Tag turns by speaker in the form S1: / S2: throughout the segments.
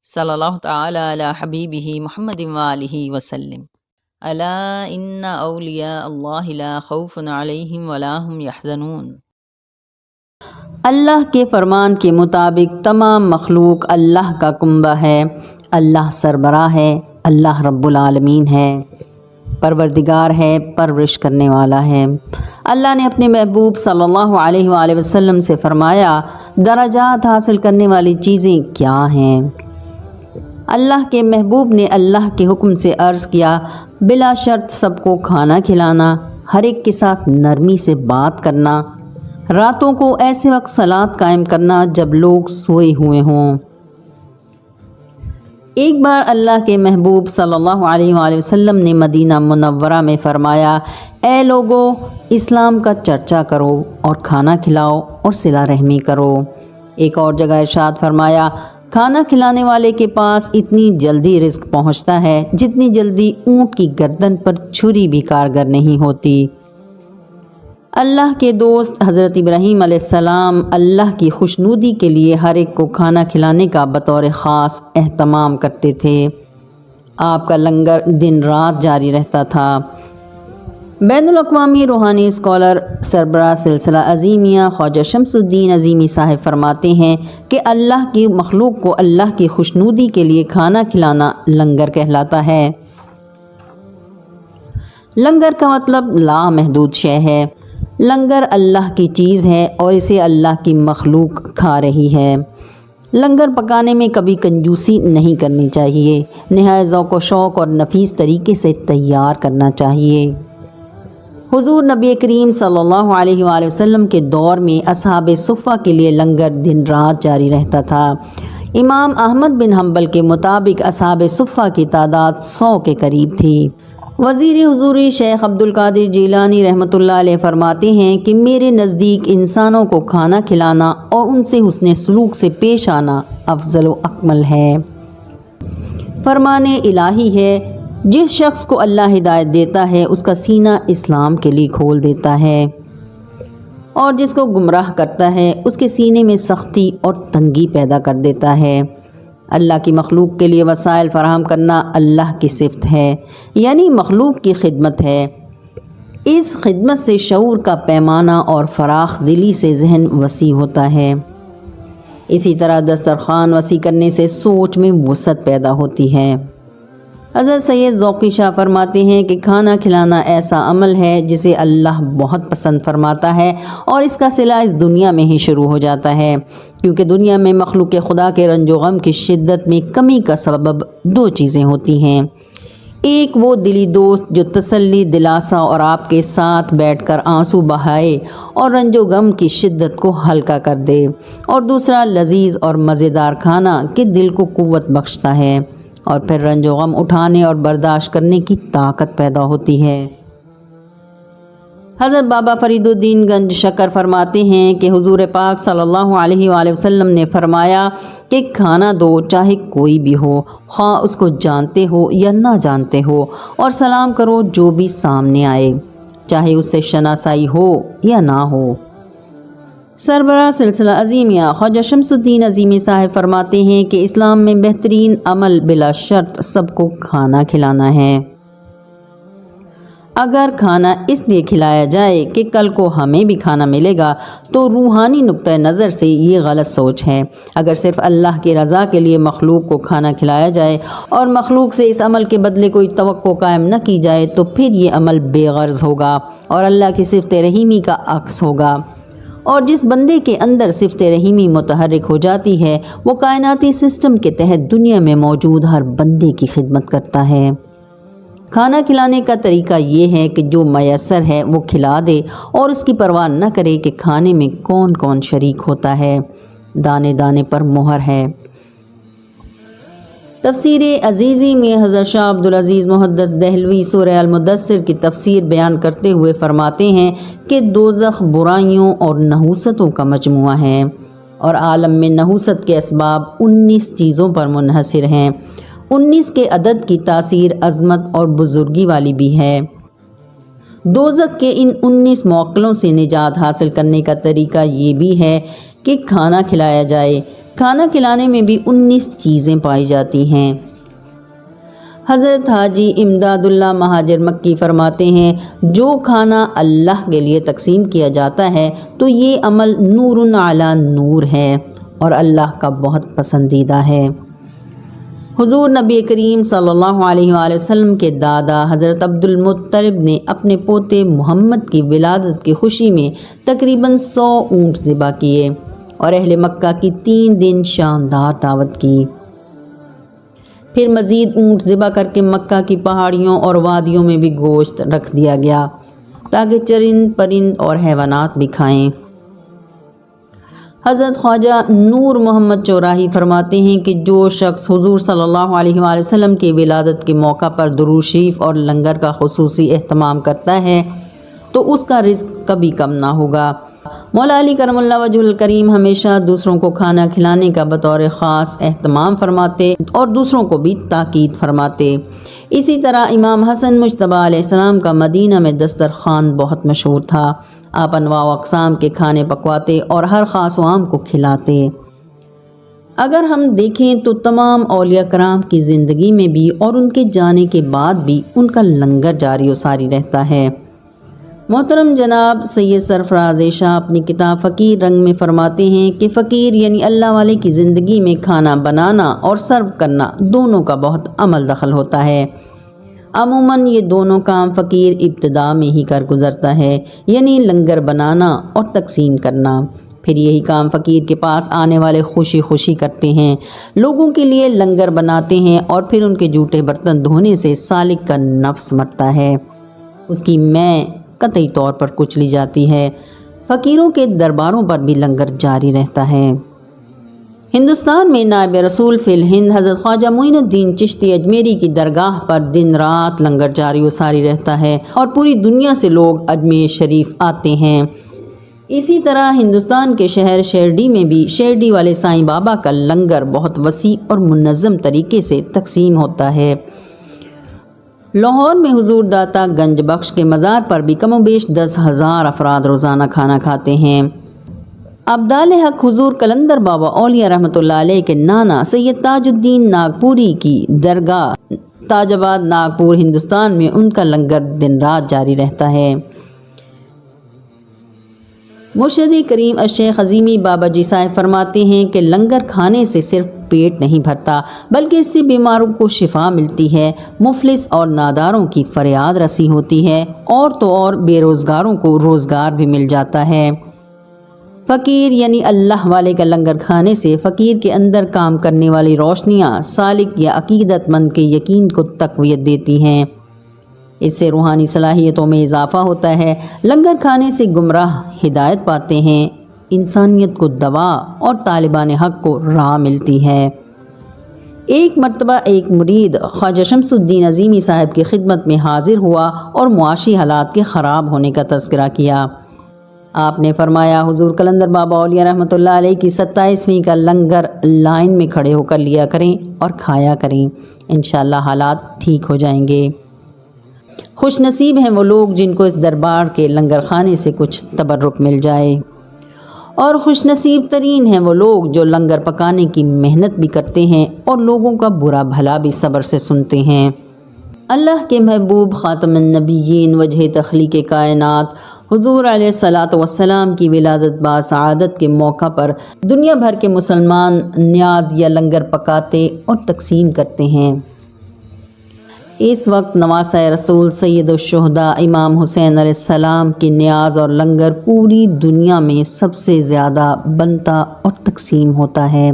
S1: صلی اللہ تعالی علی حبیبہ محمد وآلہ وسلم۔ الا ان اولیاء اللہ لا خوف علیہم ولا هم یحزنون۔
S2: اللہ کے فرمان کے مطابق تمام مخلوق اللہ کا کنبہ ہے، اللہ سربراہ ہے، اللہ رب العالمین ہے، پروردگار ہے، پرورش کرنے والا ہے۔ اللہ نے اپنے محبوب صلی اللہ علیہ وآلہ وسلم سے فرمایا، درجات حاصل کرنے والی چیزیں کیا ہیں؟ اللہ کے محبوب نے اللہ کے حکم سے عرض کیا، بلا شرط سب کو کھانا کھلانا، ہر ایک کے ساتھ نرمی سے بات کرنا، راتوں کو ایسے وقت صلاۃ قائم کرنا جب لوگ سوئے ہوئے ہوں۔ ایک بار اللہ کے محبوب صلی اللہ علیہ وآلہ وسلم نے مدینہ منورہ میں فرمایا، اے لوگو، اسلام کا چرچا کرو اور کھانا کھلاؤ اور صلہ رحمی کرو۔ ایک اور جگہ ارشاد فرمایا، کھانا کھلانے والے کے پاس اتنی جلدی رزق پہنچتا ہے جتنی جلدی اونٹ کی گردن پر چھری بھی کارگر نہیں ہوتی۔ اللہ کے دوست حضرت ابراہیم علیہ السلام اللہ کی خوشنودی کے لیے ہر ایک کو کھانا کھلانے کا بطور خاص اہتمام کرتے تھے۔ آپ کا لنگر دن رات جاری رہتا تھا۔ بین الاقوامی روحانی اسکالر سربراہ سلسلہ عظیمیہ خواجہ شمس الدین عظیمی صاحب فرماتے ہیں کہ اللہ کی مخلوق کو اللہ کی خوشنودی کے لیے کھانا کھلانا لنگر کہلاتا ہے۔ لنگر کا مطلب لامحدود شے ہے۔ لنگر اللہ کی چیز ہے اور اسے اللہ کی مخلوق کھا رہی ہے۔ لنگر پکانے میں کبھی کنجوسی نہیں کرنی چاہیے، نہایت ذوق و شوق اور نفیس طریقے سے تیار کرنا چاہیے۔ حضور نبی کریم صلی اللہ علیہ وآلہ وسلم کے دور میں اصحاب صفہ کے لیے لنگر دن رات جاری رہتا تھا۔ امام احمد بن حنبل کے مطابق اصحاب صفہ کی تعداد 100 کے قریب تھی۔ وزیر حضوری شیخ عبد القادر جیلانی رحمۃ اللہ علیہ فرماتے ہیں کہ میرے نزدیک انسانوں کو کھانا کھلانا اور ان سے حسن سلوک سے پیش آنا افضل و اکمل ہے۔ فرمان الہی ہے، جس شخص کو اللہ ہدایت دیتا ہے اس کا سینہ اسلام کے لیے کھول دیتا ہے، اور جس کو گمراہ کرتا ہے اس کے سینے میں سختی اور تنگی پیدا کر دیتا ہے۔ اللہ کی مخلوق کے لیے وسائل فراہم کرنا اللہ کی صفت ہے، یعنی مخلوق کی خدمت ہے۔ اس خدمت سے شعور کا پیمانہ اور فراخ دلی سے ذہن وسیع ہوتا ہے۔ اسی طرح دسترخوان وسیع کرنے سے سوچ میں وسعت پیدا ہوتی ہے۔ حضرت سید ذوقی شاہ فرماتے ہیں کہ کھانا کھلانا ایسا عمل ہے جسے اللہ بہت پسند فرماتا ہے، اور اس کا صلہ اس دنیا میں ہی شروع ہو جاتا ہے، کیونکہ دنیا میں مخلوق خدا کے رنج و غم کی شدت میں کمی کا سبب 2 چیزیں ہوتی ہیں۔ ایک وہ دلی دوست جو تسلی، دلاسا اور آپ کے ساتھ بیٹھ کر آنسو بہائے اور رنج و غم کی شدت کو ہلکا کر دے، اور دوسرا لذیذ اور مزیدار کھانا کہ دل کو قوت بخشتا ہے اور پھر رنج و غم اٹھانے اور برداشت کرنے کی طاقت پیدا ہوتی ہے۔ حضرت بابا فرید الدین گنج شکر فرماتے ہیں کہ حضور پاک صلی اللہ علیہ وآلہ وسلم نے فرمایا کہ کھانا دو چاہے کوئی بھی ہو، خواہ اس کو جانتے ہو یا نہ جانتے ہو، اور سلام کرو جو بھی سامنے آئے، چاہے اس سے شناسائی ہو یا نہ ہو۔ سربراہ سلسلہ عظیمیہ خواجہ شمس الدین عظیمی صاحب فرماتے ہیں کہ اسلام میں بہترین عمل بلا شرط سب کو کھانا کھلانا ہے۔ اگر کھانا اس لیے کھلایا جائے کہ کل کو ہمیں بھی کھانا ملے گا تو روحانی نقطہ نظر سے یہ غلط سوچ ہے۔ اگر صرف اللہ کی رضا کے لیے مخلوق کو کھانا کھلایا جائے اور مخلوق سے اس عمل کے بدلے کوئی توقع قائم نہ کی جائے تو پھر یہ عمل بے غرض ہوگا اور اللہ کی صفت رحیمی کا عکس ہوگا، اور جس بندے کے اندر صفت رحیمی متحرک ہو جاتی ہے وہ کائناتی سسٹم کے تحت دنیا میں موجود ہر بندے کی خدمت کرتا ہے۔ کھانا کھلانے کا طریقہ یہ ہے کہ جو میسر ہے وہ کھلا دے اور اس کی پرواہ نہ کرے کہ کھانے میں کون کون شریک ہوتا ہے، دانے دانے پر مہر ہے۔ تفسیر عزیزی میں حضرت شاہ عبدالعزیز محدث دہلوی سورہ المدثر کی تفسیر بیان کرتے ہوئے فرماتے ہیں کہ دوزخ برائیوں اور نحوستوں کا مجموعہ ہے، اور عالم میں نحوست کے اسباب 19 چیزوں پر منحصر ہیں۔ 19 کے عدد کی تاثیر عظمت اور بزرگی والی بھی ہے۔ دوزخ کے ان 19 موکلوں سے نجات حاصل کرنے کا طریقہ یہ بھی ہے کہ کھانا کھلایا جائے، کھانا کھلانے میں بھی 19 چیزیں پائی جاتی ہیں۔ حضرت حاجی امداد اللہ مہاجر مکی فرماتے ہیں، جو کھانا اللہ کے لیے تقسیم کیا جاتا ہے تو یہ عمل نور علی نور ہے اور اللہ کا بہت پسندیدہ ہے۔ حضور نبی کریم صلی اللہ علیہ وآلہ وسلم کے دادا حضرت عبد المطلب نے اپنے پوتے محمد کی ولادت کی خوشی میں تقریباً 100 اونٹ ذبح کیے اور اہل مکہ کی 3 دن شاندار دعوت کی۔ پھر مزید اونٹ ذبح کر کے مکہ کی پہاڑیوں اور وادیوں میں بھی گوشت رکھ دیا گیا تاکہ چرند پرند اور حیوانات بھی کھائیں۔ حضرت خواجہ نور محمد چوراہی فرماتے ہیں کہ جو شخص حضور صلی اللہ علیہ وآلہ وسلم کی ولادت کے موقع پر درود شریف اور لنگر کا خصوصی اہتمام کرتا ہے تو اس کا رزق کبھی کم نہ ہوگا۔ مولا علی کرم اللہ وجہ الکریم ہمیشہ دوسروں کو کھانا کھلانے کا بطور خاص اہتمام فرماتے اور دوسروں کو بھی تاکید فرماتے۔ اسی طرح امام حسن مجتبیٰ علیہ السلام کا مدینہ میں دسترخوان بہت مشہور تھا۔ آپ انواع و اقسام کے کھانے پکواتے اور ہر خاص و عام کو کھلاتے۔ اگر ہم دیکھیں تو تمام اولیاء کرام کی زندگی میں بھی اور ان کے جانے کے بعد بھی ان کا لنگر جاری و ساری رہتا ہے۔ محترم جناب سید سرفراز شاہ اپنی کتاب فقیر رنگ میں فرماتے ہیں کہ فقیر یعنی اللہ والے کی زندگی میں کھانا بنانا اور سرو کرنا دونوں کا بہت عمل دخل ہوتا ہے۔ عموماً یہ دونوں کام فقیر ابتدا میں ہی کر گزرتا ہے، یعنی لنگر بنانا اور تقسیم کرنا۔ پھر یہی کام فقیر کے پاس آنے والے خوشی خوشی کرتے ہیں، لوگوں کے لیے لنگر بناتے ہیں اور پھر ان کے جھوٹے برتن دھونے سے سالک کا نفس مرتا ہے، اس کی میں قطعی طور پر کچلی جاتی ہے۔ فقیروں کے درباروں پر بھی لنگر جاری رہتا ہے۔ ہندوستان میں نائب رسول فی الہند حضرت خواجہ معین الدین چشتی اجمیری کی درگاہ پر دن رات لنگر جاری و ساری رہتا ہے اور پوری دنیا سے لوگ اجمیر شریف آتے ہیں۔ اسی طرح ہندوستان کے شہر شیرڈی میں بھی شیرڈی والے سائیں بابا کا لنگر بہت وسیع اور منظم طریقے سے تقسیم ہوتا ہے۔ لاہور میں حضور داتا گنج بخش کے مزار پر بھی کم و بیش 10,000 افراد روزانہ کھانا کھاتے ہیں۔ ابدال حق حضور قلندر بابا اولیاء رحمۃ اللہ علیہ کے نانا سید تاج الدین ناگپوری کی درگاہ تاج آباد ناگپور ہندوستان میں ان کا لنگر دن رات جاری رہتا ہے۔ مرشد کریم الشیخ عظیمی بابا جی صاحب فرماتے ہیں کہ لنگر کھانے سے صرف پیٹ نہیں بھرتا بلکہ اس سے بیماروں کو شفا ملتی ہے، مفلس اور ناداروں کی فریاد رسی ہوتی ہے اور تو اور بے روزگاروں کو روزگار بھی مل جاتا ہے۔ فقیر یعنی اللہ والے کا لنگر کھانے سے فقیر کے اندر کام کرنے والی روشنیاں سالک یا عقیدت مند کے یقین کو تقویت دیتی ہیں، اس سے روحانی صلاحیتوں میں اضافہ ہوتا ہے۔ لنگر کھانے سے گمراہ ہدایت پاتے ہیں، انسانیت کو دوا اور طالبان حق کو راہ ملتی ہے۔ ایک مرتبہ ایک مرید خواجہ شمس الدین عظیمی صاحب کی خدمت میں حاضر ہوا اور معاشی حالات کے خراب ہونے کا تذکرہ کیا۔ آپ نے فرمایا، حضور قلندر بابا اولیاء رحمۃ اللہ علیہ کی 27ویں کا لنگر لائن میں کھڑے ہو کر لیا کریں اور کھایا کریں، انشاءاللہ حالات ٹھیک ہو جائیں گے۔ خوش نصیب ہیں وہ لوگ جن کو اس دربار کے لنگر خانے سے کچھ تبرک مل جائے، اور خوش نصیب ترین ہیں وہ لوگ جو لنگر پکانے کی محنت بھی کرتے ہیں اور لوگوں کا برا بھلا بھی صبر سے سنتے ہیں۔ اللہ کے محبوب خاتم النبیین وجہ تخلیق کائنات حضور علیہ الصلاۃ والسلام کی ولادت باسعادت کے موقع پر دنیا بھر کے مسلمان نیاز یا لنگر پکاتے اور تقسیم کرتے ہیں۔ اس وقت نواسہ رسول سید الشہداء امام حسین علیہ السلام کی نیاز اور لنگر پوری دنیا میں سب سے زیادہ بنتا اور تقسیم ہوتا ہے۔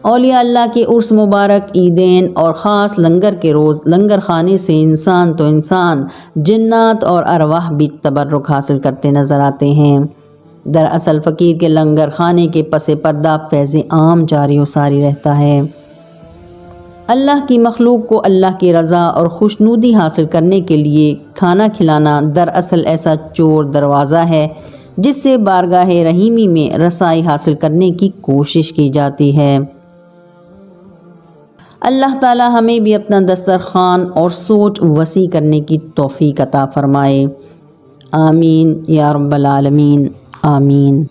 S2: اولیاء اللہ کے عرس مبارک، عیدین اور خاص لنگر کے روز لنگر خانے سے انسان تو انسان، جنات اور ارواح بھی تبرک حاصل کرتے نظر آتے ہیں۔ دراصل فقیر کے لنگر خانے کے پس پردہ فیض عام جاری و ساری رہتا ہے۔ اللہ کی مخلوق کو اللہ کی رضا اور خوشنودی حاصل کرنے کے لیے کھانا کھلانا دراصل ایسا چور دروازہ ہے جس سے بارگاہ رحیمی میں رسائی حاصل کرنے کی کوشش کی جاتی ہے۔ اللہ تعالی ہمیں بھی اپنا دسترخوان اور سوچ وسیع کرنے کی توفیق عطا فرمائے۔ آمین یا رب العالمین، آمین۔